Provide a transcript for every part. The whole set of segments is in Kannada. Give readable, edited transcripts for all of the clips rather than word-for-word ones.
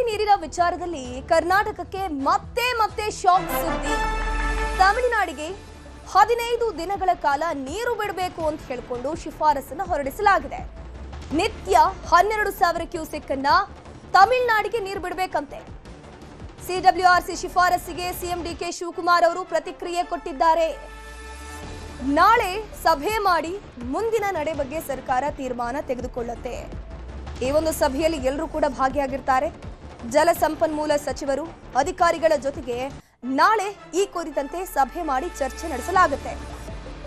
ನೀರಿನ ವಿಚಾರದಲ್ಲಿ ಕರ್ನಾಟಕಕ್ಕೆ ಮತ್ತೆ ಮತ್ತೆ ಶಾಕ್ ಸುದ್ದಿ. ತಮಿಳುನಾಡಿಗೆ 15 ದಿನಗಳ ಕಾಲ ನೀರು ಬಿಡಬೇಕು ಅಂತ ಹೇಳಿಕೊಂಡು ಶಿಫಾರಸನ್ನು ಹೊರಡಿಸಲಾಗಿದೆ. ನಿತ್ಯ 12,000 ಕ್ಯೂಸೆಕ್ ಅನ್ನ ತಮಿಳುನಾಡಿಗೆ ನೀರು ಬಿಡಬೇಕಂತೆ. ಸಿಡಬ್ಲ್ಯೂಆರ್ಸಿ ಶಿಫಾರಸಿಗೆ ಸಿಎಂ ಡಿಕೆ ಶಿವಕುಮಾರ್ ಅವರು ಪ್ರತಿಕ್ರಿಯೆ ಕೊಟ್ಟಿದ್ದಾರೆ. ನಾಳೆ ಸಭೆ ಮಾಡಿ ಮುಂದಿನ ನಡೆ ಬಗ್ಗೆ ಸರ್ಕಾರ ತೀರ್ಮಾನ ತೆಗೆದುಕೊಳ್ಳುತ್ತೆ. ಈ ಒಂದು ಸಭೆಯಲ್ಲಿ ಎಲ್ಲರೂ ಕೂಡ ಭಾಗಿಯಾಗಿರ್ತಾರೆ. ಜಲಸಂಪನ್ಮೂಲ ಸಚಿವರು ಅಧಿಕಾರಿಗಳ ಜೊತೆಗೆ ನಾಳೆ ಈ ಕುರಿತಂತೆ ಸಭೆ ಮಾಡಿ ಚರ್ಚೆ ನಡೆಸಲಾಗುತ್ತೆ.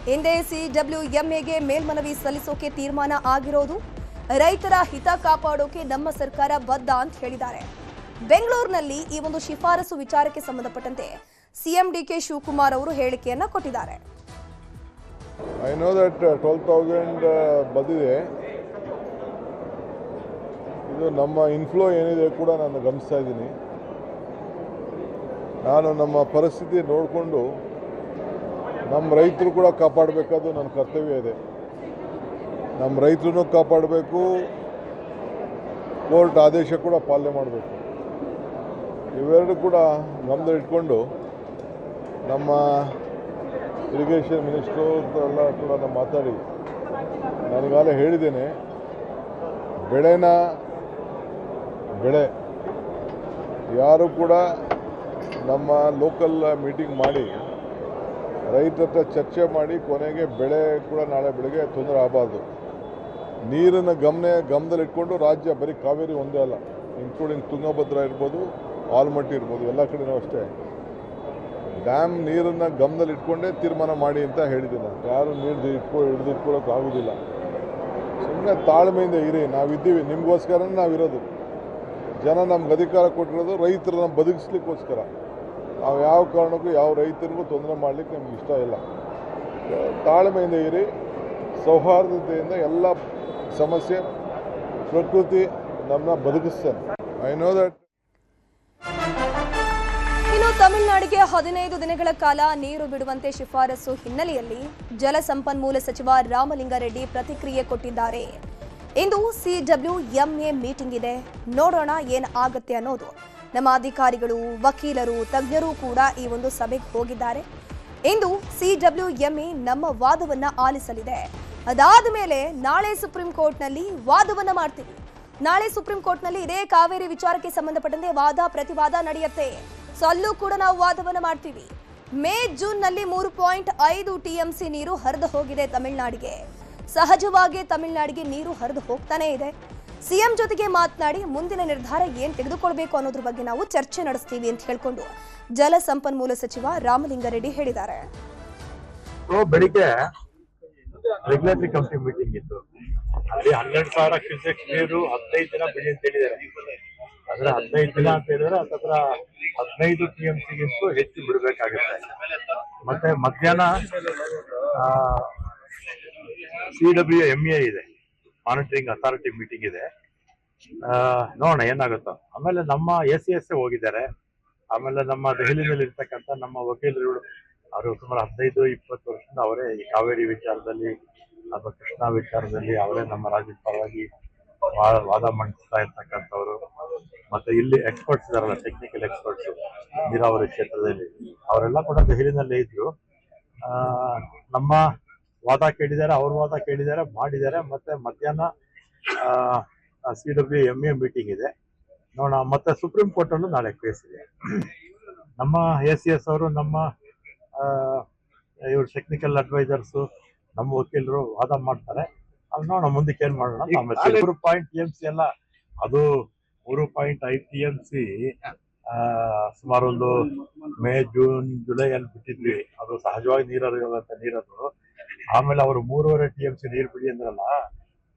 ಹಿಂದೆ ಸಿಡಬ್ಲ್ಯೂಎಂಎಗೆ ಮೇಲ್ಮನವಿ ಸಲ್ಲಿಸೋಕೆ ತೀರ್ಮಾನ ಆಗಿರೋದು. ರೈತರ ಹಿತ ಕಾಪಾಡೋಕೆ ನಮ್ಮ ಸರ್ಕಾರ ಬದ್ಧ ಅಂತ ಹೇಳಿದ್ದಾರೆ. ಬೆಂಗಳೂರಿನಲ್ಲಿ ಈ ಒಂದು ಶಿಫಾರಸು ವಿಚಾರಕ್ಕೆ ಸಂಬಂಧಪಟ್ಟಂತೆ ಸಿಎಂ ಡಿಕೆ ಶಿವಕುಮಾರ್ ಅವರು ಹೇಳಿಕೆಯನ್ನ ಕೊಟ್ಟಿದ್ದಾರೆ. I know that 12,000 ಬಂದಿದೆ. ಇದು ನಮ್ಮ ಇನ್ಫ್ಲೋ ಏನಿದೆ ಕೂಡ ನಾನು ಗಮನಿಸ್ತಾ ಇದ್ದೀನಿ. ನಾನು ನಮ್ಮ ಪರಿಸ್ಥಿತಿ ನೋಡಿಕೊಂಡು ನಮ್ಮ ರೈತರು ಕೂಡ ಕಾಪಾಡಬೇಕಾದ್ದು ನನ್ನ ಕರ್ತವ್ಯ ಇದೆ. ನಮ್ಮ ರೈತರನ್ನು ಕಾಪಾಡಬೇಕು, ಕೋರ್ಟ್ ಆದೇಶ ಕೂಡ ಪಾಲನೆ ಮಾಡಬೇಕು. ಇವೆರಡು ಕೂಡ ಗಮನದಲ್ಲಿಟ್ಕೊಂಡು ನಮ್ಮ ಇರಿಗೇಷನ್ ಮಿನಿಸ್ಟ್ರು ಎಲ್ಲ ಕೂಡ ನಾನು ಮಾತಾಡಿ ನಾನೀಗಾಗಲೇ ಹೇಳಿದ್ದೇನೆ, ಬೆಳೆ ಯಾರು ಕೂಡ ನಮ್ಮ ಲೋಕಲ್ ಮೀಟಿಂಗ್ ಮಾಡಿ ರೈತರ ಹತ್ರ ಚರ್ಚೆ ಮಾಡಿ ಕೊನೆಗೆ ಬೆಳೆ ಕೂಡ ನಾಳೆ ಬೆಳಗ್ಗೆ ತೊಂದರೆ ಆಗಬಾರ್ದು. ನೀರನ್ನು ಗಮನದಲ್ಲಿಟ್ಕೊಂಡು ರಾಜ್ಯ ಬರೀ ಕಾವೇರಿ ಒಂದೇ ಅಲ್ಲ, ಇನ್ಕ್ಲೂಡಿಂಗ್ ತುಂಗಭದ್ರಾ ಇರ್ಬೋದು, ಆಲ್ಮಟ್ಟಿ ಇರ್ಬೋದು, ಎಲ್ಲ ಕಡೆನೂ ಅಷ್ಟೇ ಡ್ಯಾಮ್ ನೀರನ್ನು ಗಮನದಲ್ಲಿಟ್ಕೊಂಡೇ ತೀರ್ಮಾನ ಮಾಡಿ ಅಂತ ಹೇಳಿದ್ದೀನಿ. ಯಾರು ನೀರು ಹಿಡಿದಿಟ್ಕೊಳ್ಳೋಕೆ ಆಗೋದಿಲ್ಲ. ಸುಮ್ಮನೆ ತಾಳ್ಮೆಯಿಂದ ಇರಿ. ನಾವಿದ್ದೀವಿ, ನಿಮಗೋಸ್ಕರ ನಾವಿರೋದು. ಜನ ನಮ್ಗೆ ಅಧಿಕಾರ ಕೊಟ್ಟಿರೋದು ರೈತರನ್ನ ಬದುಕಿಸ್ಲಿಕ್ಕೋಸ್ಕರ. ನಾವು ಯಾವ ಕಾರಣಕ್ಕೂ ಯಾವ ರೈತರಿಗೂ ತೊಂದರೆ ಮಾಡಲಿಕ್ಕೆ ನಮ್ಗೆ ಇಷ್ಟ ಇಲ್ಲ. ತಾಳ್ಮೆಯಿಂದ ಇರಿ, ಸೌಹಾರ್ದತೆಯಿಂದ ಎಲ್ಲ ಸಮಸ್ಯೆ ಪ್ರಕೃತಿ ನಮ್ಮನ್ನ ಬದುಕಿಸ್ತಾನೆ. I know that. ಇನ್ನು ತಮಿಳುನಾಡಿಗೆ 15 ದಿನಗಳ ಕಾಲ ನೀರು ಬಿಡುವಂತೆ ಶಿಫಾರಸು ಹಿನ್ನೆಲೆಯಲ್ಲಿ ಜಲಸಂಪನ್ಮೂಲ ಸಚಿವ ರಾಮಲಿಂಗಾರೆಡ್ಡಿ ಪ್ರತಿಕ್ರಿಯೆ ಕೊಟ್ಟಿದ್ದಾರೆ. ಇಂದು ಸಿಡಬ್ಲ್ಯೂಎಂಎ ಮೀಟಿಂಗ್ ಇದೆ, ನೋಡೋಣ ಏನು ಆಗುತ್ತೆ ಅನ್ನೋದು. ನಮ್ಮ ಅಧಿಕಾರಿಗಳು, ವಕೀಲರು, ತಜ್ಞರು ಕೂಡ ಈ ಒಂದು ಸಭೆಗೆ ಹೋಗಿದ್ದಾರೆ. ಇಂದು ಸಿಡಬ್ಲ್ಯೂಎಂಎ ನಮ್ಮ ವಾದವನ್ನ ಆಲಿಸಲಿದೆ. ಅದಾದ ಮೇಲೆ ನಾಳೆ ಸುಪ್ರೀಂ ಕೋರ್ಟ್ನಲ್ಲಿ ವಾದವನ್ನ ಮಾಡ್ತೀವಿ. ನಾಳೆ ಸುಪ್ರೀಂ ಕೋರ್ಟ್ನಲ್ಲಿ ಇದೇ ಕಾವೇರಿ ವಿಚಾರಕ್ಕೆ ಸಂಬಂಧಪಟ್ಟಂತೆ ವಾದ ಪ್ರತಿವಾದ ನಡೆಯುತ್ತೆ. ಸೊ ಅಲ್ಲೂ ಕೂಡ ನಾವು ವಾದವನ್ನ ಮಾಡ್ತೀವಿ. ಮೇ ಜೂನ್ನಲ್ಲಿ 3.5 TMC ನೀರು ಹರಿದು ಹೋಗಿದೆ ತಮಿಳುನಾಡಿಗೆ. ಸಹಜವಾಗಿ ತಮಿಳುನಾಡಿಗೆ ನೀರು ಹರಿದು ಹೋಗ್ತಾನೆ ಇದೆ. ಸಿಎಂ ಜೊತೆಗೆ ಮಾತನಾಡಿ ಮುಂದಿನ ನಿರ್ಧಾರ ಏನ್ ತೆಗೆದುಕೊಳ್ಬೇಕು ಅನ್ನೋದ್ರ ಬಗ್ಗೆ ನಾವು ಚರ್ಚೆ ನಡೆಸ್ತೀವಿ ಅಂತ ಹೇಳ್ಕೊಂಡು ಜಲಸಂಪನ್ಮೂಲ ಸಚಿವ ರಾಮಲಿಂಗಾರೆಡ್ಡಿ ಹೇಳಿದ್ದಾರೆ. ಬೆಳಿಗ್ಗೆ ರೆಗ್ಯುಲೇಟರಿ ಕಮಿಟಿ ಮೀಟಿಂಗ್ ಇತ್ತು. ಅಲ್ಲಿ 12,000 ಕ್ಯೂಸೆಕ್ ನೀರು 15 ದಿನ ಬಿಡಿ ಅಂತ ಹೇಳಿದ್ದಾರೆ. ಅಂದ್ರೆ 15 ದಿನ ಅಂತ ಹೇಳಿದ್ರೆ ಹತ್ರ 15 TMCಗಿಂತೂ ಹೆಚ್ಚು ಬಿಡಬೇಕಾಗುತ್ತೆ. ಮತ್ತೆ ಮಧ್ಯಾಹ್ನ ಸಿಡಬ್ಲ್ಯೂಎಂಎ ಇದೆ, ಮಾನಿಟರಿಂಗ್ ಅಥಾರಿಟಿ ಮೀಟಿಂಗ್ ಇದೆ. ನೋಡೋಣ ಏನಾಗುತ್ತೋ. ಆಮೇಲೆ ನಮ್ಮ ACS ಹೋಗಿದ್ದಾರೆ. ಆಮೇಲೆ ನಮ್ಮ ದೆಹಲಿನಲ್ಲಿ ಇರ್ತಕ್ಕಂಥ ನಮ್ಮ ವಕೀಲರು, ಅವರು ಸುಮಾರು 15-20 ವರ್ಷದಿಂದ ಅವರೇ ಈ ಕಾವೇರಿ ವಿಚಾರದಲ್ಲಿ ಅಥವಾ ಕೃಷ್ಣಾ ವಿಚಾರದಲ್ಲಿ ಅವರೇ ನಮ್ಮ ರಾಜ್ಯದ ಪರವಾಗಿ ವಾದ ಮಂಡಿಸ್ತಾ ಇರ್ತಕ್ಕಂಥವ್ರು. ಮತ್ತೆ ಇಲ್ಲಿ ಎಕ್ಸ್ಪರ್ಟ್ಸ್ ಇದಾರಲ್ಲ, ಟೆಕ್ನಿಕಲ್ ಎಕ್ಸ್ಪರ್ಟ್ಸ್ ನೀರಾವರಿ ಕ್ಷೇತ್ರದಲ್ಲಿ, ಅವರೆಲ್ಲ ಕೂಡ ದೆಹಲಿನಲ್ಲೇ ಇದ್ರು. ನಮ್ಮ ವಾದ ಕೇಳಿದ್ದಾರೆ, ಅವ್ರ ವಾದ ಕೇಳಿದ್ದಾರೆ, ಮಾಡಿದ್ದಾರೆ. ಮತ್ತೆ ಮಧ್ಯಾಹ್ನ ಸಿಡಬ್ಲ್ಯೂಎಂಎ ಮೀಟಿಂಗ್ ಇದೆ, ನೋಡೋಣ. ಮತ್ತೆ ಸುಪ್ರೀಂ ಕೋರ್ಟ್ ಅಲ್ಲೂ ನಾಳೆ ಕೇಸ್ ಇದೆ. ನಮ್ಮ ACS ಅವರು, ನಮ್ಮ ಇವರು ಟೆಕ್ನಿಕಲ್ ಅಡ್ವೈಸರ್ಸು, ನಮ್ಮ ವಕೀಲರು ವಾದ ಮಾಡ್ತಾರೆ. ಅದು ನೋಡೋಣ ಮುಂದಕ್ಕೆ ಏನ್ ಮಾಡೋಣ. 3 TMC ಅಲ್ಲ, ಅದು 3.5 TMC ಸುಮಾರು ಒಂದು ಮೇ, ಜೂನ್, ಜುಲೈ ಅಲ್ಲಿ ಬಿಟ್ಟಿದ್ವಿ. ಅದು ಸಹಜವಾಗಿ ನೀರಿರುವಂತ ನೀರದು. ಆಮೇಲೆ ಅವರು 3.5 TMC ನೀರು ಬಿಡಿ ಅಂದ್ರಲ್ಲ,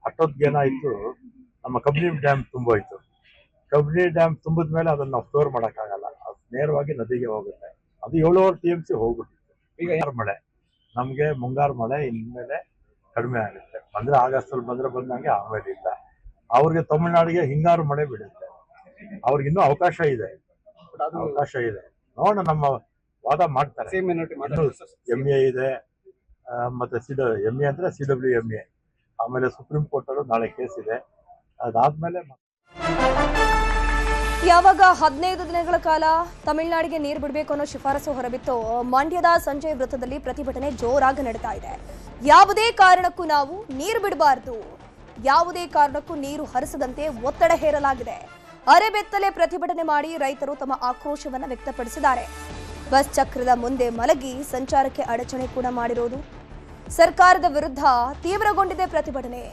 ಹಟ್ಟೊತ್ತಿಗೆ ಏನಾಯ್ತು, ನಮ್ಮ ಕಬಿನಿ ಡ್ಯಾಮ್ ತುಂಬೋಯ್ತು. ಕಬಿನಿ ಡ್ಯಾಮ್ ತುಂಬಿದ ಮೇಲೆ ಅದನ್ನ ನಾವು ಸ್ಟೋರ್ ಮಾಡಕ್ಕಾಗಲ್ಲ, ಅದು ನೇರವಾಗಿ ನದಿಗೆ ಹೋಗುತ್ತೆ. ಅದು 7.5 TMC ಹೋಗ್ಬಿಟ್ಟಿತ್ತು. ಈಗ ಮಳೆ, ನಮ್ಗೆ ಮುಂಗಾರು ಮಳೆ ಇನ್ಮೇಲೆ ಕಡಿಮೆ ಆಗುತ್ತೆ. ಬಂದ್ರೆ ಆಗಸ್ಟ್ ಅಲ್ಲಿ ಬಂದಂಗೆ, ಆಮೇಲೆ ಇಲ್ಲ. ಅವ್ರಿಗೆ ತಮಿಳ್ನಾಡಿಗೆ ಹಿಂಗಾರು ಮಳೆ ಬಿಡುತ್ತೆ. ಅವ್ರಿಗೆ ಇನ್ನೂ ಅವಕಾಶ ಇದೆ. ನೋಡೋಣ, ನಮ್ಮ ವಾದ ಮಾಡ್ತಾರೆ. MA ಇದೆ, ಮತ್ತೆ MA ಅಂದ್ರೆ CWMA. ಆಮೇಲೆ ಸುಪ್ರೀಂ ಕೋರ್ಟ್ ಅಲ್ಲೂ ನಾಳೆ ಕೇಸ್ ಇದೆ. ಅದಾದ್ಮೇಲೆ ಯಾವಾಗ 15 ದಿನಗಳ ಕಾಲ ತಮಿಳುನಾಡಿಗೆ ನೀರು ಬಿಡಬೇಕು ಅನ್ನೋ ಶಿಫಾರಸು ಹೊರಬಿತ್ತು, ಮಂಡ್ಯದ ಸಂಜಯ್ ವೃತ್ತದಲ್ಲಿ ಪ್ರತಿಭಟನೆ ಜೋರಾಗಿ ನಡೀತಾ ಇದೆ. ಯಾವುದೇ ಕಾರಣಕ್ಕೂ ನಾವು ನೀರು ಬಿಡಬಾರದು, ಯಾವುದೇ ಕಾರಣಕ್ಕೂ ನೀರು ಹರಿಸದಂತೆ ಒತ್ತಡ ಹೇರಲಾಗಿದೆ. ಅರೆಬೆತ್ತಲೆ ಪ್ರತಿಭಟನೆ ಮಾಡಿ ರೈತರು ತಮ್ಮ ಆಕ್ರೋಶವನ್ನು ವ್ಯಕ್ತಪಡಿಸಿದ್ದಾರೆ. ಬಸ್ ಚಕ್ರದ ಮುಂದೆ ಮಲಗಿ ಸಂಚಾರಕ್ಕೆ ಅಡಚಣೆ ಕೂಡ ಮಾಡಿರೋದು. ಸರ್ಕಾರದ ವಿರುದ್ಧ ತೀವ್ರಗೊಂಡಿದೆ ಪ್ರತಿಭಟನೆ.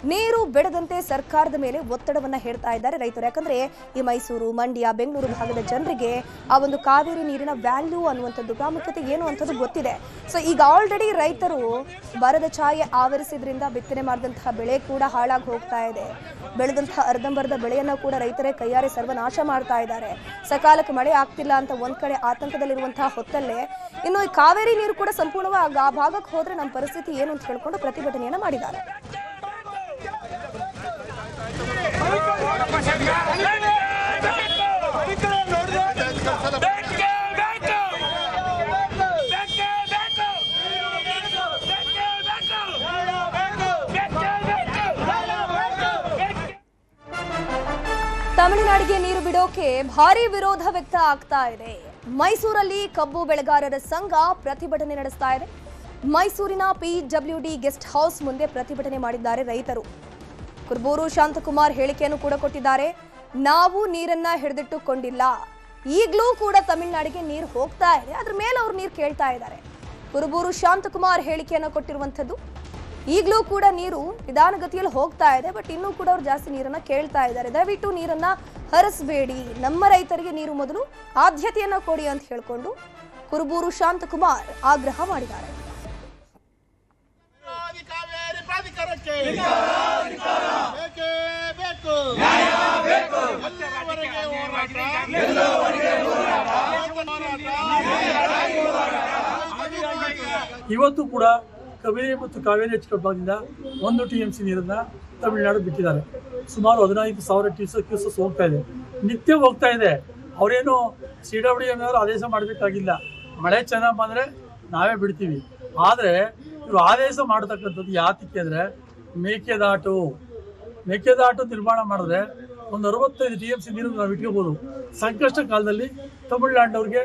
ನೀರು ಬಿಡದಂತೆ ಸರ್ಕಾರದ ಮೇಲೆ ಒತ್ತಡವನ್ನು ಹೇರ್ತಾ ಇದ್ದಾರೆ ರೈತರು. ಯಾಕಂದ್ರೆ ಈ ಮೈಸೂರು, ಮಂಡ್ಯ, ಬೆಂಗಳೂರು ಭಾಗದ ಜನರಿಗೆ ಆ ಒಂದು ಕಾವೇರಿ ನೀರಿನ ವ್ಯಾಲ್ಯೂ ಅನ್ನುವಂಥದ್ದು, ಪ್ರಾಮುಖ್ಯತೆ ಏನು ಅಂತದ್ದು ಗೊತ್ತಿದೆ. ಸೊ ಈಗ ಆಲ್ರೆಡಿ ರೈತರು ಬರದ ಛಾಯೆ ಆವರಿಸಿದ್ರಿಂದ ಬಿತ್ತನೆ ಮಾಡಿದಂತಹ ಬೆಳೆ ಕೂಡ ಹಾಳಾಗಿ ಹೋಗ್ತಾ ಇದೆ. ಬೆಳೆದಂತಹ ಅರ್ಧಂಬರ್ಧ ಬೆಳೆಯನ್ನು ಕೂಡ ರೈತರೇ ಕೈಯಾರೆ ಸರ್ವನಾಶ ಮಾಡ್ತಾ ಇದ್ದಾರೆ. ಸಕಾಲಕ್ಕೆ ಮಳೆ ಆಗ್ತಿಲ್ಲ ಅಂತ ಒಂದ್ ಕಡೆ ಆತಂಕದಲ್ಲಿರುವಂತಹ ಹೊತ್ತಲ್ಲೇ ಇನ್ನು ಈ ಕಾವೇರಿ ನೀರು ಕೂಡ ಸಂಪೂರ್ಣವಾಗಿ ಆ ಭಾಗಕ್ಕೆ ಹೋದ್ರೆ ನಮ್ಮ ಪರಿಸ್ಥಿತಿ ಏನು ಅಂತ ಹೇಳ್ಕೊಂಡು ಪ್ರತಿಭಟನೆಯನ್ನ ಮಾಡಿದ್ದಾರೆ. ತಮಿಳುನಾಡಿಗೆ ನೀರು ಬಿಡೋಕೆ ಭಾರಿ ವಿರೋಧ ವ್ಯಕ್ತ ಆಗ್ತಾ ಇದೆ. ಮೈಸೂರಲ್ಲಿ ಕಬ್ಬು ಬೆಳೆಗಾರರ ಸಂಘ ಪ್ರತಿಭಟನೆ ನಡೆಸ್ತಾ ಇದೆ. ಮೈಸೂರಿನ PWD ಗೆಸ್ಟ್ ಹೌಸ್ ಮುಂದೆ ಪ್ರತಿಭಟನೆ ಮಾಡಿದ್ದಾರೆ ರೈತರು. ಕುರುಬೂರು ಶಾಂತಕುಮಾರ್ ಹೇಳಿಕೆಯನ್ನು ಕೂಡ ಕೊಟ್ಟಿದ್ದಾರೆ. ನಾವು ನೀರನ್ನ ಹಿಡಿದಿಟ್ಟುಕೊಂಡಿಲ್ಲ, ಈಗಲೂ ಕೂಡ ತಮಿಳುನಾಡಿಗೆ ನೀರು ಹೋಗ್ತಾ ಇದೆ, ಅದ್ರ ಮೇಲೆ ಅವ್ರು ನೀರು ಕೇಳ್ತಾ ಇದ್ದಾರೆ. ಕುರುಬೂರು ಶಾಂತಕುಮಾರ್ ಹೇಳಿಕೆಯನ್ನು ಕೊಟ್ಟಿರುವಂಥದ್ದು. ಈಗಲೂ ಕೂಡ ನೀರು ನಿಧಾನಗತಿಯಲ್ಲಿ ಹೋಗ್ತಾ ಇದೆ, ಬಟ್ ಇನ್ನೂ ಕೂಡ ಅವ್ರು ಜಾಸ್ತಿ ನೀರನ್ನ ಕೇಳ್ತಾ ಇದ್ದಾರೆ. ದಯವಿಟ್ಟು ನೀರನ್ನ ಹರಿಸಬೇಡಿ, ನಮ್ಮ ರೈತರಿಗೆ ನೀರು ಮೊದಲು ಆದ್ಯತೆಯನ್ನ ಕೊಡಿ ಅಂತ ಹೇಳ್ಕೊಂಡು ಕುರುಬೂರು ಶಾಂತಕುಮಾರ್ ಆಗ್ರಹ ಮಾಡಿದ್ದಾರೆ. ಇವತ್ತು ಕೂಡ ಕಾವೇರಿ ಮತ್ತು ಕಾವೇರಿ ಹೆಚ್ಚುಕಟ್ಟಿನಿಂದ 1 TMC ನೀರನ್ನ ತಮಿಳುನಾಡು ಬಿಟ್ಟಿದ್ದಾರೆ. ಸುಮಾರು 15,000 ಕ್ಯೂಸಸ್ ಹೋಗ್ತಾ ಇದೆ, ನಿತ್ಯ ಹೋಗ್ತಾ ಇದೆ. ಅವರೇನು CWM ಅವರು ಆದೇಶ ಮಾಡಬೇಕಾಗಿಲ್ಲ, ಮಳೆ ಚೆನ್ನಾಗಿ ಬಂದರೆ ನಾವೇ ಬಿಡ್ತೀವಿ. ಆದರೆ ಇವರು ಆದೇಶ ಮಾಡತಕ್ಕಂಥದ್ದು ಯಾತಕ್ಕೆ ಅಂದರೆ ಮೇಕೆದಾಟು ನಿರ್ಮಾಣ ಮಾಡಿದ್ರೆ ಒಂದು 65 TMC ನೀರು ನಾವು ಇಟ್ಕೋಬೋದು. ಸಂಕಷ್ಟ ಕಾಲದಲ್ಲಿ ತಮಿಳುನಾಡಿನವ್ರಿಗೆ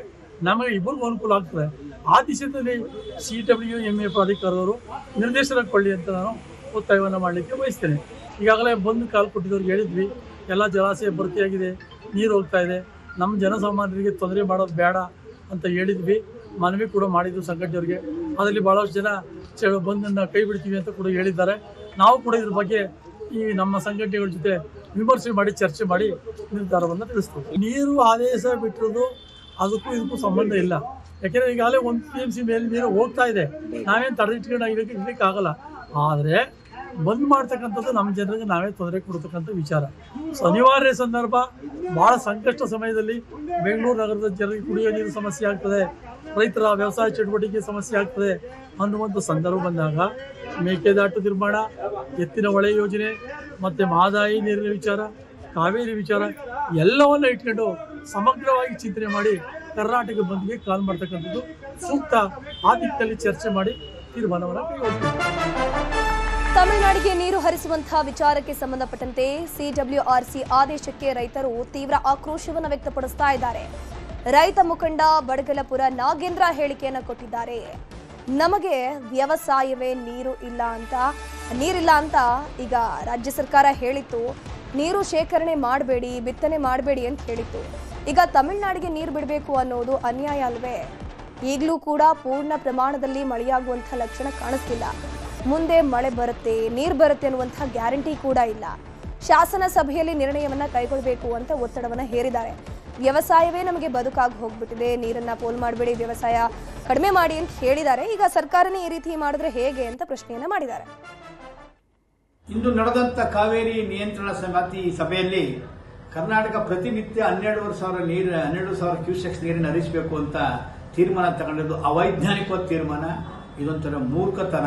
ನಮಗೆ ಇಬ್ಬರಿಗೂ ಅನುಕೂಲ ಆಗ್ತದೆ. ಆ ದಿಶೆಯಲ್ಲಿ CWMA ಪ್ರಾಧಿಕಾರದವರು ನಿರ್ದೇಶನ ಕೊಳ್ಳಿ ಅಂತ ನಾನು ಒತ್ತಾಯವನ್ನು ಮಾಡಲಿಕ್ಕೆ ಬಯಸ್ತೇನೆ. ಈಗಾಗಲೇ ಬಂದು ಕಾಲು ಕೊಟ್ಟಿದ್ದವ್ರಿಗೆ ಹೇಳಿದ್ವಿ, ಎಲ್ಲ ಜಲಾಶಯ ಭರ್ತಿಯಾಗಿದೆ, ನೀರು ಹೋಗ್ತಾ ಇದೆ, ನಮ್ಮ ಜನಸಾಮಾನ್ಯರಿಗೆ ತೊಂದರೆ ಮಾಡೋದು ಬೇಡ ಅಂತ ಹೇಳಿದ್ವಿ. ಮನವಿ ಕೂಡ ಮಾಡಿದ್ವಿ ಸಂಘಟನೆಯವರಿಗೆ. ಅದರಲ್ಲಿ ಭಾಳಷ್ಟು ಜನ ಬಂದನ್ನು ಕೈ ಬಿಡ್ತೀವಿ ಅಂತ ಕೂಡ ಹೇಳಿದ್ದಾರೆ. ನಾವು ಕೂಡ ಇದ್ರ ಬಗ್ಗೆ ಈ ನಮ್ಮ ಸಂಘಟನೆಗಳ ಜೊತೆ ವಿಮರ್ಶೆ ಮಾಡಿ ಚರ್ಚೆ ಮಾಡಿ ನಿರ್ಧಾರವನ್ನು ತಿಳಿಸ್ತೀವಿ. ನೀರು ಆದೇಶ ಬಿಟ್ಟಿರೋದು ಅದಕ್ಕೂ ಇದಕ್ಕೂ ಸಂಬಂಧ ಇಲ್ಲ. ಯಾಕೆಂದರೆ ಈಗಾಗಲೇ 1 TMC ಮೇಲೆ ನೀರು ಹೋಗ್ತಾ ಇದೆ, ನಾವೇನು ತಡೆದಿಟ್ಕೊಂಡು ಇರಲಿಕ್ಕೆ ಆಗಲ್ಲ. ಆದರೆ ಬಂದ್ ಮಾಡ್ತಕ್ಕಂಥದ್ದು ನಮ್ಮ ಜನರಿಗೆ ನಾವೇ ತೊಂದರೆ ಕೊಡ್ತಕ್ಕಂಥ ವಿಚಾರ. ಅನಿವಾರ್ಯ ಸಂದರ್ಭ, ಭಾಳ ಸಂಕಷ್ಟ ಸಮಯದಲ್ಲಿ ಬೆಂಗಳೂರು ನಗರದ ಜನರಿಗೆ ಕುಡಿಯೋ ನೀರು ಸಮಸ್ಯೆ ಆಗ್ತದೆ, ರೈತರ ವ್ಯವಸಾಯ ಚಟುವಟಿಕೆ ಸಮಸ್ಯೆ ಆಗ್ತದೆ ಅನ್ನುವಂಥ ಸಂದರ್ಭ ಬಂದಾಗ ಮೇಕೆದಾಟು ನಿರ್ಮಾಣ, ಎತ್ತಿನ ಹೊಳೆ ಯೋಜನೆ ಮತ್ತು ಮಹದಾಯಿ ನೀರಿನ ವಿಚಾರ, ಕಾವೇರಿ ವಿಚಾರ ಎಲ್ಲವನ್ನ ಇಟ್ಕೊಂಡು ಸಮಗ್ರವಾಗಿ ಚಿಂತನೆ ಮಾಡಿ ಕರ್ನಾಟಕ ಬಂದ್ಗೆ ಕಾಲ್ ಮಾಡ್ತಕ್ಕಂಥದ್ದು ಸೂಕ್ತ. ಆ ದಿಕ್ಕಲ್ಲಿ ಚರ್ಚೆ ಮಾಡಿ ತೀರ್ಮಾನವನ್ನು ಕೈಗೊಳ್ತೀವಿ. ತಮಿಳುನಾಡಿಗೆ ನೀರು ಹರಿಸುವಂತಹ ವಿಚಾರಕ್ಕೆ ಸಂಬಂಧಪಟ್ಟಂತೆ CWRC ಆದೇಶಕ್ಕೆ ರೈತರು ತೀವ್ರ ಆಕ್ರೋಶವನ್ನು ವ್ಯಕ್ತಪಡಿಸ್ತಾ ಇದ್ದಾರೆ. ರೈತ ಮುಖಂಡ ಬಡಗಲಪುರ ನಾಗೇಂದ್ರ ಹೇಳಿಕೆಯನ್ನು ಕೊಟ್ಟಿದ್ದಾರೆ. ನಮಗೆ ವ್ಯವಸಾಯವೇ ನೀರಿಲ್ಲ ಅಂತ ಈಗ ರಾಜ್ಯ ಸರ್ಕಾರ ಹೇಳಿತ್ತು. ನೀರು ಶೇಖರಣೆ ಮಾಡಬೇಡಿ, ಬಿತ್ತನೆ ಮಾಡಬೇಡಿ ಅಂತ ಹೇಳಿತ್ತು. ಈಗ ತಮಿಳುನಾಡಿಗೆ ನೀರು ಬಿಡಬೇಕು ಅನ್ನೋದು ಅನ್ಯಾಯ ಅಲ್ವೇ? ಈಗಲೂ ಕೂಡ ಪೂರ್ಣ ಪ್ರಮಾಣದಲ್ಲಿ ಮಳೆಯಾಗುವಂಥ ಲಕ್ಷಣ ಕಾಣಿಸ್ತಿಲ್ಲ. ಮುಂದೆ ಮಳೆ ಬರುತ್ತೆ, ನೀರು ಬರುತ್ತೆ ಅನ್ನುವಂಥ ಗ್ಯಾರಂಟಿ ಕೂಡ ಇಲ್ಲ. ಶಾಸನ ಸಭೆಯಲ್ಲಿ ನಿರ್ಣಯವನ್ನ ಕೈಗೊಳ್ಳಬೇಕು ಅಂತ ಒತ್ತಡವನ್ನು ಹೇರಿದ್ದಾರೆ. ವ್ಯವಸಾಯವೇ ನಮಗೆ ಬದುಕಾಗಿ ಹೋಗ್ಬಿಟ್ಟಿದೆ, ನೀರನ್ನ ಪೋಲ್ ಮಾಡಬೇಡಿ, ವ್ಯವಸಾಯ ಕಡಿಮೆ ಮಾಡಿ ಅಂತ ಹೇಳಿದ್ದಾರೆ. ಈಗ ಸರ್ಕಾರನೇ ಈ ರೀತಿ ಮಾಡಿದ್ರೆ ಹೇಗೆ ಅಂತ ಪ್ರಶ್ನೆಯನ್ನ ಮಾಡಿದ್ದಾರೆ. ಇಂದು ನಡೆದಂತ ಕಾವೇರಿ ನಿಯಂತ್ರಣ ಸಮಿತಿ ಸಭೆಯಲ್ಲಿ ಕರ್ನಾಟಕ ಪ್ರತಿನಿತ್ಯ 12,000 ಕ್ಯೂಸೆಕ್ಸ್ ನೀರನ್ನು ಹರಿಸಬೇಕು ಅಂತ ತೀರ್ಮಾನ ತಗೊಂಡಿದ್ದು ಅವೈಜ್ಞಾನಿಕವಾದ ತೀರ್ಮಾನ. ಇದೊಂಥರ ಮೂರ್ಖತನ,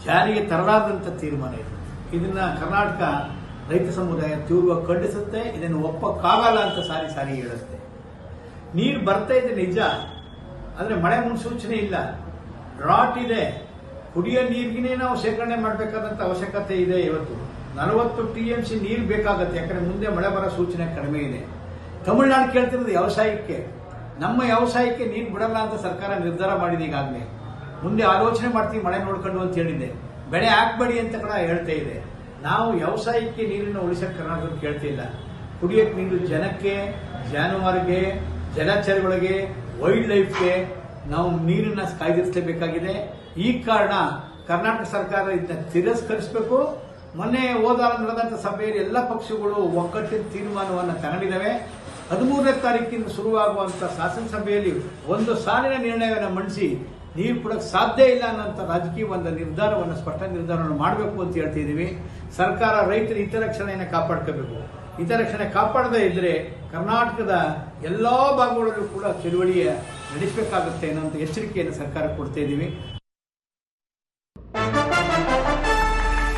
ಜಾರಿಗೆ ತರಲಾರದಂಥ ತೀರ್ಮಾನ ಇದು. ಇದನ್ನ ಕರ್ನಾಟಕ ರೈತ ಸಮುದಾಯ ತೀವ್ರವಾಗಿ ಖಂಡಿಸುತ್ತೆ. ಇದನ್ನು ಒಪ್ಪಕ್ಕಾಗಲ್ಲ ಅಂತ ಸಾರಿ ಹೇಳುತ್ತೆ. ನೀರು ಬರ್ತಾ ಇದೆ ನಿಜ, ಆದರೆ ಮಳೆ ಮುನ್ಸೂಚನೆ ಇಲ್ಲ, ಡ್ರಾಟ್ ಇದೆ. ಕುಡಿಯೋ ನೀರಿಗೇ ನಾವು ಶೇಖರಣೆ ಮಾಡಬೇಕಾದಂಥ ಅವಶ್ಯಕತೆ ಇದೆ. ಇವತ್ತು 40 TMC ನೀರು ಬೇಕಾಗುತ್ತೆ. ಯಾಕಂದ್ರೆ ಮುಂದೆ ಮಳೆ ಬರೋ ಸೂಚನೆ ಕಡಿಮೆ ಇದೆ. ತಮಿಳುನಾಡು ಕೇಳ್ತಿರೋದು ವ್ಯವಸಾಯಕ್ಕೆ. ನಮ್ಮ ವ್ಯವಸಾಯಕ್ಕೆ ನೀರು ಬಿಡಲ್ಲ ಅಂತ ಸರ್ಕಾರ ನಿರ್ಧಾರ ಮಾಡಿದೆ ಈಗಾಗಲೇ. ಮುಂದೆ ಆಲೋಚನೆ ಮಾಡ್ತೀವಿ ಮಳೆ ನೋಡ್ಕೊಂಡು ಅಂತ ಹೇಳಿದೆ. ಬೆಳೆ ಹಾಕ್ಬೇಡಿ ಅಂತ ಕೂಡ ಹೇಳ್ತಾ ಇದೆ. ನಾವು ವ್ಯವಸಾಯಕ್ಕೆ ನೀರನ್ನು ಉಳಿಸಕ್ಕೆ ಕರ್ನಾಟಕದಲ್ಲಿ ಕೇಳ್ತಾ ಇಲ್ಲ. ಕುಡಿಯಕ್ಕೆ ನೀರು ಜನಕ್ಕೆ, ಜಾನುವಾರಿಗೆ, ಜಲಚರಗಳಿಗೆ, ವೈಲ್ಡ್ ಲೈಫ್ಗೆ ನಾವು ನೀರನ್ನ ಕಾಯ್ದಿರಿಸಲೇಬೇಕಾಗಿದೆ. ಈ ಕಾರಣ ಕರ್ನಾಟಕ ಸರ್ಕಾರ ಇದನ್ನ ತಿರಸ್ಕರಿಸಬೇಕು. ಮೊನ್ನೆ ಹೋದ ನಡೆದಂತ ಸಭೆಯಲ್ಲಿ ಎಲ್ಲ ಪಕ್ಷಗಳು ಒಗ್ಗಟ್ಟಿನ ತೀರ್ಮಾನವನ್ನು ತಗೊಂಡಿದ್ದಾವೆ. 13ನೇ ತಾರೀಕಿನಿಂದ ಶುರುವಾಗುವಂತ ಶಾಸನಸಭೆಯಲ್ಲಿ ಒಂದು ಸಾಲಿನ ನಿರ್ಣಯವನ್ನು ಮಂಡಿಸಿ ನೀರು ಕೊಡಕ್ಕೆ ಸಾಧ್ಯ ಇಲ್ಲ ಅನ್ನೋಂಥ ರಾಜಕೀಯ ಒಂದು ನಿರ್ಧಾರವನ್ನು, ಸ್ಪಷ್ಟ ನಿರ್ಧಾರವನ್ನು ಮಾಡಬೇಕು ಅಂತ ಹೇಳ್ತಿದ್ದೀವಿ. ಸರ್ಕಾರ ರೈತರ ಹಿತರಕ್ಷಣೆಯನ್ನು ಕಾಪಾಡ್ಕೋಬೇಕು. ಹಿತರಕ್ಷಣೆ ಕಾಪಾಡದೇ ಇದ್ರೆ ಕರ್ನಾಟಕದ ಎಲ್ಲಾ ಭಾಗಗಳಲ್ಲೂ ಕೂಡ ಚಳುವಳಿಯ ನಡೆಸಬೇಕಾಗುತ್ತೆ ಅನ್ನೋಂಥ ಎಚ್ಚರಿಕೆಯನ್ನು ಸರ್ಕಾರ ಕೊಡ್ತಾ ಇದ್ದೀವಿ.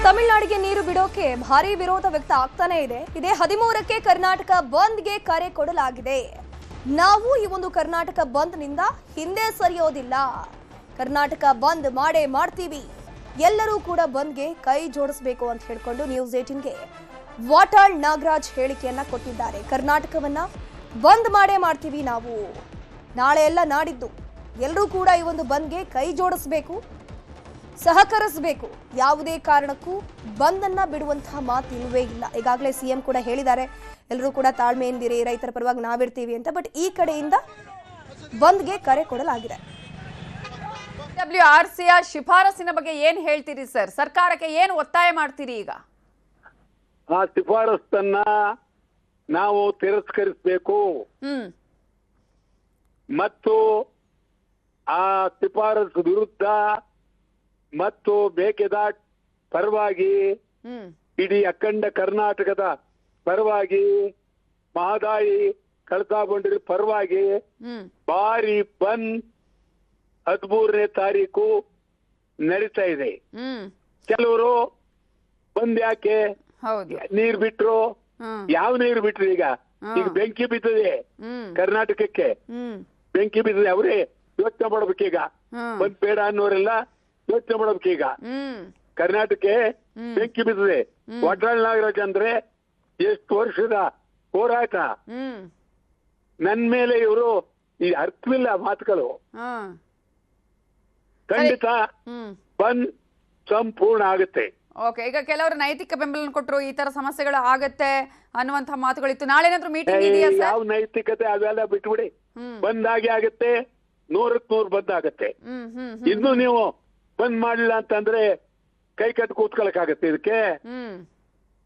ತಮಿಳುನಾಡಿಗೆ ನೀರು ಬಿಡೋಕೆ ಭಾರಿ ವಿರೋಧ ವ್ಯಕ್ತ ಆಗ್ತಾನೆ ಇದೆ. ಇದೇ 13ಕ್ಕೆ ಕರ್ನಾಟಕ ಬಂದ್ಗೆ ಕರೆ ಕೊಡಲಾಗಿದೆ. ನಾವು ಈ ಒಂದು ಕರ್ನಾಟಕ ಬಂದ್ನಿಂದ ಹಿಂದೆ ಸರಿಯೋದಿಲ್ಲ. ಕರ್ನಾಟಕ ಬಂದ್ ಮಾಡೇ ಮಾಡ್ತೀವಿ. ಎಲ್ಲರೂ ಕೂಡ ಬಂದ್ಗೆ ಕೈ ಜೋಡಿಸಬೇಕು ಅಂತ ಹೇಳ್ಕೊಂಡು ನ್ಯೂಸ್ 18ಗೆ ವಾಟಾಳ್ ನಾಗರಾಜ್ ಹೇಳಿಕೆಯನ್ನ ಕೊಟ್ಟಿದ್ದಾರೆ. ಕರ್ನಾಟಕವನ್ನ ಬಂದ್ ಮಾಡೇ ಮಾಡ್ತೀವಿ ನಾವು. ನಾಳೆ ಎಲ್ಲ ನಾಡಿದ್ದು ಎಲ್ಲರೂ ಕೂಡ ಈ ಒಂದು ಬಂದ್ಗೆ ಕೈ ಜೋಡಿಸಬೇಕು, ಸಹಕರಿಸಬೇಕು. ಯಾವುದೇ ಕಾರಣಕ್ಕೂ ಬಂದನ್ನ ಬಿಡುವಂತಹ ಮಾತು ಇಲ್ಲವೇ ಇಲ್ಲ. ಈಗಾಗಲೇ ಸಿಎಂ ಕೂಡ ಹೇಳಿದ್ದಾರೆ, ಎಲ್ಲರೂ ಕೂಡ ತಾಳ್ಮೆಯಿಂದಿರಿ, ರೈತರ ಪರವಾಗಿ ನಾವಿರ್ತೀವಿ ಅಂತ. ಬಟ್ ಈ ಕಡೆಯಿಂದ ಬಂದ್ಗೆ ಕರೆ ಕೊಡಲಾಗಿದೆ. WRCಯ ಶಿಫಾರಸಿನ ಬಗ್ಗೆ ಏನ್ ಹೇಳ್ತೀರಿ ಸರ್? ಸರ್ಕಾರಕ್ಕೆ ಏನು ಒತ್ತಾಯ ಮಾಡ್ತೀರಿ ಈಗ? ಆ ಶಿಫಾರಸನ್ನ ನಾವು ತಿರಸ್ಕರಿಸಬೇಕು ಮತ್ತು ಆ ಶಿಫಾರಸು ವಿರುದ್ಧ ಮತ್ತು ಮೇಕೆದಾಟು ಪರವಾಗಿ, ಇಡೀ ಅಖಂಡ ಕರ್ನಾಟಕದ ಪರವಾಗಿ, ಮಹದಾಯಿ ಕಳಸಾ ಬಂಡೂರಿ ಪರವಾಗಿ ಭಾರಿ ಬಂದ್ 13ನೇ ತಾರೀಕು ನಡೀತಾ ಇದೆ. ಕೆಲವರು ಬಂದ್ ಯಾಕೆ ನೀರ್ ಬಿಟ್ರು? ಯಾವ ನೀರು ಬಿಟ್ರು? ಈಗ ಬೆಂಕಿ ಬಿದ್ದದೆ ಕರ್ನಾಟಕಕ್ಕೆ, ಬೆಂಕಿ ಬಿದ್ದದೆ. ಅವರೇ ಯೋಚನೆ ಮಾಡ್ಬೇಕೀಗ. ಬಂದ್ ಬೇಡ ಅನ್ನೋರೆಲ್ಲ ಯೋಚನೆ ಮಾಡ್ಬೇಕೀಗ. ಕರ್ನಾಟಕಕ್ಕೆ ಬೆಂಕಿ ಬಿದ್ದದೆ. ವಾಟಾಳ್ ನಾಗರಾಜ್ ಅಂದ್ರೆ ಎಷ್ಟು ವರ್ಷದ ಹೋರಾಟ. ನನ್ ಮೇಲೆ ಇವರು ಈ ಅರ್ಥವಿಲ್ಲ ಮಾತುಗಳು. ಖಂಡಿತ ಬಂದ್ ಸಂಪೂರ್ಣ ಆಗುತ್ತೆ. ಓಕೆ, ಈಗ ಕೆಲವರು ನೈತಿಕ ಬೆಂಬಲ ಕೊಟ್ಟರು, ಈ ತರ ಸಮಸ್ಯೆಗಳು ಆಗತ್ತೆ ಅನ್ನುವಂತ ಮಾತುಗಳಿತ್ತು. ನಾಳೆ ಏನಾದ್ರು ಮೀಟಿಂಗ್ ಇದೆಯಾ ಸರ್? ಯಾವ ನೈತಿಕತೆ ಅವೆಲ್ಲ ಬಿಟ್ಬಿಡಿ. ಬಂದಾಗೆ ಆಗುತ್ತೆ, 100ಕ್ಕೆ 100 ಬಂದಾಗತ್ತೆ. ಇನ್ನು ನೀವು ಬಂದ್ ಮಾಡಲಿಲ್ಲ ಅಂತಂದ್ರೆ ಕೈ ಕಟ್ಟು ಕೂತ್ಕೊಳಕಾಗತ್ತೆ. ಇದಕ್ಕೆ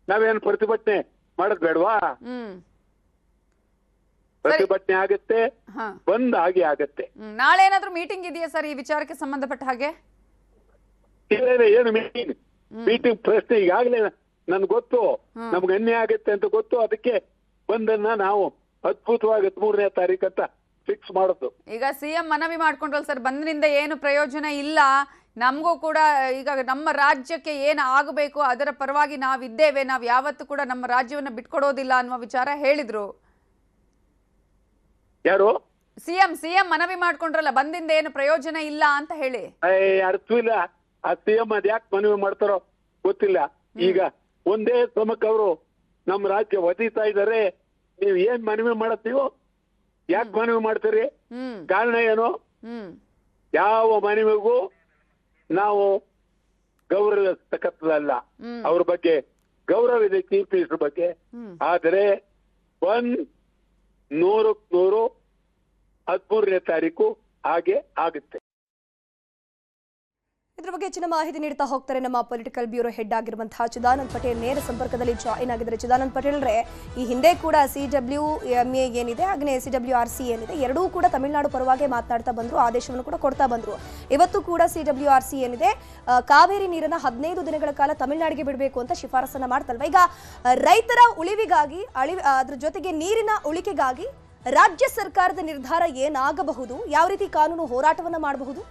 ನಾವೇನು ಪ್ರತಿಭಟನೆ ಮಾಡೋದ್ ಬೇಡವಾ? ಪ್ರತಿಭಟನೆ ಆಗತ್ತೆ, ಬಂದ್ ಹಾಗೆ ಆಗತ್ತೆ. ನಾಳೆ ಏನಾದ್ರು ಮೀಟಿಂಗ್ ಇದೆಯಾ ಸರ್ ಈ ವಿಚಾರಕ್ಕೆ ಸಂಬಂಧಪಟ್ಟ ಹಾಗೆ? ಏನು ಮೀಟಿಂಗ್ ಪ್ರಶ್ನೆ ಈಗಾಗಲೇ ನನ್ಗೆ ಗೊತ್ತು, ನಮ್ಗೆ ಅನ್ಯಾಯ ಆಗತ್ತೆ ಅಂತ ಗೊತ್ತು. ಅದಕ್ಕೆ ಬಂದನ್ನ ನಾವು ಅದ್ಭುತವಾಗಿ 13ನೇ ತಾರೀಕು ಅಂತ ಫಿಕ್ಸ್ ಮಾಡೋದು. ಈಗ ಸಿಎಂ ಮನವಿ ಮಾಡ್ಕೊಂಡ್ರಲ್ಲ ಸರ್, ಬಂದ್ರಿಂದ ಏನು ಪ್ರಯೋಜನ ಇಲ್ಲ, ನಮಗೂ ಕೂಡ ಈಗ ನಮ್ಮ ರಾಜ್ಯಕ್ಕೆ ಏನು ಆಗಬೇಕು ಅದರ ಪರವಾಗಿ ನಾವಿದ್ದೇವೆ, ನಾವು ಯಾವತ್ತೂ ಕೂಡ ನಮ್ಮ ರಾಜ್ಯವನ್ನ ಬಿಟ್ಕೊಡೋದಿಲ್ಲ ಅನ್ನುವ ವಿಚಾರ ಹೇಳಿದ್ರು. ಯಾರು? ಸಿಎಂ ಮನವಿ ಮಾಡ್ಕೊಂಡ್ರಲ್ಲ, ಬಂದಿಂದ ಏನು ಪ್ರಯೋಜನ ಇಲ್ಲ ಅಂತ ಹೇಳಿ. ಅರ್ಥವಿಲ್ಲ. ಆ ಸಿಎಂ ಅದ್ ಯಾಕೆ ಮನವಿ ಮಾಡ್ತಾರೋ ಗೊತ್ತಿಲ್ಲ. ಈಗ ಒಂದೇ ಸಮಕ್ಕೆ ಅವರು ನಮ್ಮ ರಾಜ್ಯ ಒದೀತಾ ಇದಾರೆ. ನೀವ್ ಏನ್ ಮನವಿ ಮಾಡತ್? ನೀವು ಯಾಕೆ ಮನವಿ ಮಾಡ್ತೀರಿ? ಕಾರಣ ಏನು? ಯಾವ ಮನವಿಗೂ ನಾವು ಗೌರವಿಸತಕ್ಕದ್ದಲ್ಲ. ಅವ್ರ ಬಗ್ಗೆ ಗೌರವ ಇದೆ, ಚೀಫ್ ಮಿನಿಸ್ಟರ್ ಬಗ್ಗೆ. ಆದರೆ 100ಕ್ಕೆ 100 13ನೇ ತಾರೀಕು ಹಾಗೆ ಆಗುತ್ತೆ. ಇದ್ರ ಬಗ್ಗೆ ಹೆಚ್ಚಿನ ಮಾಹಿತಿ ನೀಡ್ತಾ ಹೋಗ್ತಾರೆ ನಮ್ಮ ಪೊಲಿಟಿಕಲ್ ಬ್ಯೂರೋ ಹೆಡ್ ಆಗಿರುವಂತಹ ಚಿದಾನಂದ್ ಪಟೇಲ್. ನೇರ ಸಂಪರ್ಕದಲ್ಲಿ ಜಾಯಿನ್ ಆಗಿದ್ದಾರೆ. ಚಿದಾನಂದ್ ಪಟೇಲ್ರೆ, ಈ ಹಿಂದೆ ಕೂಡ CWMA ಏನಿದೆ ಹಾಗೆ CWRC ಏನಿದೆ, ಎರಡೂ ಕೂಡ ತಮಿಳುನಾಡು ಪರವಾಗಿ ಮಾತನಾಡ್ತಾ ಬಂದ್ರು, ಆದೇಶವನ್ನು ಕೂಡ ಕೊಡ್ತಾ ಬಂದ್ರು. ಇವತ್ತು ಕೂಡ CWRC ಏನಿದೆ ಕಾವೇರಿ ನೀರನ್ನ 15 ದಿನಗಳ ಕಾಲ ತಮಿಳುನಾಡಿಗೆ ಬಿಡಬೇಕು ಅಂತ ಶಿಫಾರಸನ್ನ ಮಾಡ್ತಲ್ವ. ಈಗ ರೈತರ ಉಳಿವಿಗಾಗಿ ಅದ್ರ ಜೊತೆಗೆ ನೀರಿನ ಉಳಿಕೆಗಾಗಿ ರಾಜ್ಯ ಸರ್ಕಾರದ ನಿರ್ಧಾರ ಏನಾಗಬಹುದು? ಯಾವ ರೀತಿ ಕಾನೂನು ಹೋರಾಟವನ್ನ ಮಾಡಬಹುದು?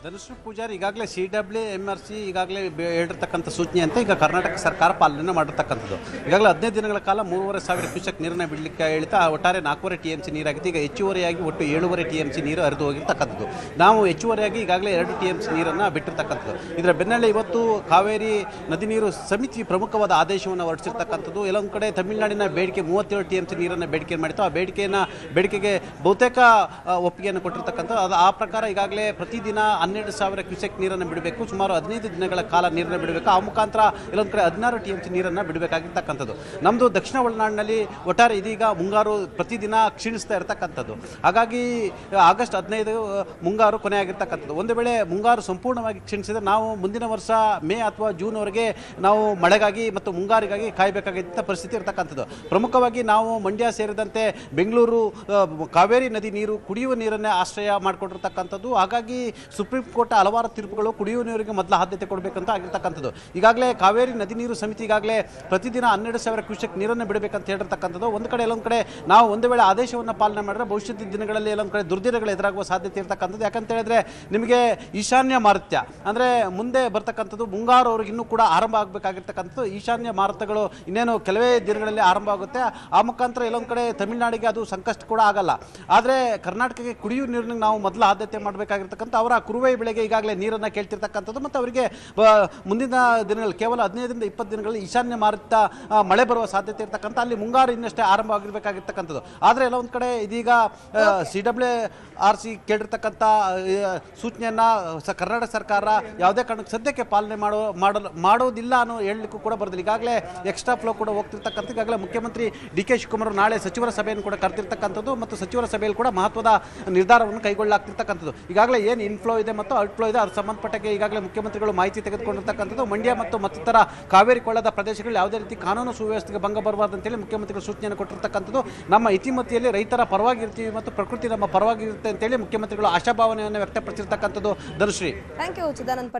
ಧನುಶ್ರೀ ಪೂಜಾರಿ ಈಗಾಗಲೇ CWMRC ಈಗಾಗಲೇ ಹೇಳಿರ್ತಕ್ಕಂಥ ಸೂಚನೆ ಅಂತ ಈಗ ಕರ್ನಾಟಕ ಸರ್ಕಾರ ಪಾಲನೆ ಮಾಡಿರ್ತಕ್ಕಂಥದ್ದು. ಈಗಾಗಲೇ 15 ದಿನಗಳ ಕಾಲ 3,500 ಕ್ಯೂಸೆಕ್ ನೀರನ್ನು ಬಿಡಲಿಕ್ಕೆ ಹೇಳ್ತಾ ಒಟ್ಟಾರೆ 4.5 TMC ನೀರಾಗಿತ್ತು. ಈಗ ಹೆಚ್ಚುವರಿಯಾಗಿ ಒಟ್ಟು 7.5 TMC ನೀರು ಹರಿದು ಹೋಗಿರ್ತಕ್ಕಂಥದ್ದು. ನಾವು ಹೆಚ್ಚುವರಿಯಾಗಿ ಈಗಾಗಲೇ 2 TMC ನೀರನ್ನು ಬಿಟ್ಟಿರ್ತಕ್ಕಂಥದ್ದು. ಇದರ ಬೆನ್ನಲ್ಲೇ ಇವತ್ತು ಕಾವೇರಿ ನದಿ ನೀರು ಸಮಿತಿ ಪ್ರಮುಖವಾದ ಆದೇಶವನ್ನು ಹೊರಡಿಸಿರ್ತಕ್ಕಂಥದ್ದು. ಎಲ್ಲೊಂದು ಕಡೆ ತಮಿಳುನಾಡಿನ ಬೇಡಿಕೆ 37 TMC ನೀರನ್ನು ಬೇಡಿಕೆ ಮಾಡಿತ್ತು. ಆ ಬೇಡಿಕೆಗೆ ಬಹುತೇಕ ಒಪ್ಪಿಗೆಯನ್ನು ಕೊಟ್ಟಿರ್ತಕ್ಕಂಥದ್ದು. ಅದು ಆ ಪ್ರಕಾರ ಈಗಾಗಲೇ ಪ್ರತಿದಿನ 12,000 ಕ್ಯೂಸೆಕ್ ನೀರನ್ನು ಬಿಡಬೇಕು. ಸುಮಾರು 15 ದಿನಗಳ ಕಾಲ ನೀರನ್ನು ಬಿಡಬೇಕು. ಆ ಮುಖಾಂತರ ಎಲ್ಲೊಂದು ಕಡೆ 16 TMC ನೀರನ್ನು ಬಿಡಬೇಕಾಗಿರ್ತಕ್ಕಂಥದ್ದು. ನಮ್ಮದು ದಕ್ಷಿಣ ಒಳನಾಡಿನಲ್ಲಿ ಒಟ್ಟಾರೆ ಇದೀಗ ಮುಂಗಾರು ಪ್ರತಿದಿನ ಕ್ಷೀಣಿಸ್ತಾ ಇರತಕ್ಕಂಥದ್ದು. ಹಾಗಾಗಿ ಆಗಸ್ಟ್ 15 ಮುಂಗಾರು ಕೊನೆಯಾಗಿರ್ತಕ್ಕಂಥದ್ದು. ಒಂದು ವೇಳೆ ಮುಂಗಾರು ಸಂಪೂರ್ಣವಾಗಿ ಕ್ಷೀಣಿಸಿದರೆ ನಾವು ಮುಂದಿನ ವರ್ಷ ಮೇ ಅಥವಾ ಜೂನ್ವರೆಗೆ ನಾವು ಮಳೆಗಾಗಿ ಮತ್ತು ಮುಂಗಾರಿಗಾಗಿ ಕಾಯಬೇಕಾಗಿದ್ದ ಪರಿಸ್ಥಿತಿ ಇರತಕ್ಕಂಥದ್ದು. ಪ್ರಮುಖವಾಗಿ ನಾವು ಮಂಡ್ಯ ಸೇರಿದಂತೆ ಬೆಂಗಳೂರು ಕಾವೇರಿ ನದಿ ನೀರು ಕುಡಿಯುವ ನೀರನ್ನೇ ಆಶ್ರಯ ಮಾಡಿಕೊಂಡಿರ್ತಕ್ಕಂಥದ್ದು. ಹಾಗಾಗಿ ಸುಪ್ರೀಂ ಕೋರ್ಟ್ ಹಲವಾರು ತೀರ್ಪುಗಳು ಕುಡಿಯುವ ನೀರಿಗೆ ಮೊದಲ ಆದ್ಯತೆ ಕೊಡಬೇಕಂತ ಆಗಿರ್ತಕ್ಕಂಥದ್ದು. ಈಗಾಗಲೇ ಕಾವೇರಿ ನದಿ ನೀರು ಸಮಿತಿ ಈಗಾಗಲೇ ಪ್ರತಿದಿನ 12,000 ಕ್ಯೂಸೆಕ್ ನೀರನ್ನು ಬಿಡಬೇಕಂತ ಹೇಳಿರ್ತಕ್ಕಂಥದ್ದು. ಒಂದು ಕಡೆ ಎಲ್ಲೊಂದು ಕಡೆ ನಾವು ಒಂದು ವೇಳೆ ಆದೇಶವನ್ನು ಪಾಲನೆ ಮಾಡಿದ್ರೆ ಭವಿಷ್ಯದ ದಿನಗಳಲ್ಲಿ ಎಲ್ಲೊಂದು ಕಡೆ ದುರ್ದಿನಗಳು ಎದುರಾಗುವ ಸಾಧ್ಯತೆ ಇರತಕ್ಕಂಥದ್ದು. ಯಾಕಂತ ಹೇಳಿದ್ರೆ ನಿಮಗೆ ಈಶಾನ್ಯ ಮಾರುತ್ಯ ಅಂದರೆ ಮುಂದೆ ಬರ್ತಕ್ಕಂಥದ್ದು ಮುಂಗಾರು ಅವ್ರಿಗೆ ಇನ್ನೂ ಕೂಡ ಆರಂಭ ಆಗಬೇಕಾಗಿರ್ತಕ್ಕಂಥದ್ದು. ಈಶಾನ್ಯ ಮಾರುತಗಳು ಇನ್ನೇನು ಕೆಲವೇ ದಿನಗಳಲ್ಲಿ ಆರಂಭ ಆಗುತ್ತೆ. ಆ ಮುಖಾಂತರ ಎಲ್ಲೊಂದು ಕಡೆ ತಮಿಳುನಾಡಿಗೆ ಅದು ಸಂಕಷ್ಟ ಕೂಡ ಆಗಲ್ಲ. ಆದರೆ ಕರ್ನಾಟಕಕ್ಕೆ ಕುಡಿಯುವ ನೀರಿನ ನಾವು ಮೊದಲ ಆದ್ಯತೆ ಮಾಡಬೇಕಾಗಿರ್ತಕ್ಕಂಥ ಅವರ ಕುರುವೆ ಬೆಳೆಗೆ ಈಗಾಗಲೇ ನೀರನ್ನು ಕೇಳ್ತಿರ್ತಕ್ಕಂಥದ್ದು. ಮತ್ತು ಅವರಿಗೆ ಮುಂದಿನ ದಿನಗಳಲ್ಲಿ ಕೇವಲ 15ರಿಂದ 20 ದಿನಗಳಲ್ಲಿ ಈಶಾನ್ಯ ಮಾರುತ ಮಳೆ ಬರುವ ಸಾಧ್ಯತೆ ಇರ್ತಕ್ಕಂಥ ಅಲ್ಲಿ ಮುಂಗಾರು ಇನ್ನಷ್ಟೇ ಆರಂಭ ಆಗಿರಬೇಕಾಗಿರ್ತಕ್ಕಂಥದ್ದು. ಆದರೆ ಎಲ್ಲ ಒಂದು ಕಡೆ ಇದೀಗ CWRC ಕೇಳಿರ್ತಕ್ಕಂಥ ಸೂಚನೆಯನ್ನು ಕರ್ನಾಟಕ ಸರ್ಕಾರ ಯಾವುದೇ ಕಾರಣಕ್ಕೆ ಸದ್ಯಕ್ಕೆ ಪಾಲನೆ ಮಾಡೋದಿಲ್ಲ ಅನ್ನೋ ಹೇಳಲಿಕ್ಕೂ ಕೂಡ ಬರೋದಿಲ್ಲ. ಈಗಾಗಲೇ ಎಕ್ಸ್ಟ್ರಾ ಫ್ಲೋ ಕೂಡ ಹೋಗ್ತಿರ್ತಕ್ಕಂಥ ಈಗಾಗಲೇ ಮುಖ್ಯಮಂತ್ರಿ DK ಶಿವಕುಮಾರ್ ನಾಳೆ ಸಚಿವರ ಸಭೆಯನ್ನು ಕೂಡ ಕರೆದಿರ್ತಕ್ಕಂಥದ್ದು ಮತ್ತು ಸಚಿವರ ಸಭೆಯಲ್ಲಿ ಕೂಡ ಮಹತ್ವದ ನಿರ್ಧಾರವನ್ನು ಕೈಗೊಳ್ಳಲಾಗ್ತಿರ್ತಕ್ಕಂಥದ್ದು. ಈಗಾಗಲೇ ಏನು ಇನ್ಫ್ಲೋ ಇದೆ ಮತ್ತು ಔಟ್ಫ್ಲೋ ಇದೆ ಅದರ ಸಂಬಂಧಪಟ್ಟಾಗೆ ಈಗಾಗಲೇ ಮುಖ್ಯಮಂತ್ರಿಗಳು ಮಾಹಿತಿ ತೆಗೆದುಕೊಂಡಿರ್ತಕ್ಕಂಥದ್ದು. ಮಂಡ್ಯ ಮತ್ತು ಮತ್ತಿತರ ಕಾವೇರಿ ಕೊಳ್ಳದ ಪ್ರದೇಶಗಳಲ್ಲಿ ಯಾವುದೇ ರೀತಿ ಕಾನೂನು ಸುವ್ಯವಸ್ಥೆಗೆ ಭಂಗ ಬರಬಾರ್ದು ಅಂತೇಳಿ ಮುಖ್ಯಮಂತ್ರಿಗಳು ಸೂಚನೆಯನ್ನು ಕೊಟ್ಟಿರ್ತಕ್ಕಂಥದ್ದು. ನಮ್ಮ ಇತಿಮಿತಿಯಲ್ಲಿ ರೈತರ ಪರವಾಗಿರ್ತೀವಿ ಮತ್ತು ಪ್ರಕೃತಿ ನಮ್ಮ ಪರವಾಗಿರುತ್ತೆ ಅಂತೇಳಿ ಮುಖ್ಯಮಂತ್ರಿಗಳು ಆಶಾಭಾವನೆಯನ್ನು ವ್ಯಕ್ತಪಡಿಸಿರ್ತಕ್ಕಂಥದ್ದು. Dhanushree, thank you Chidanand.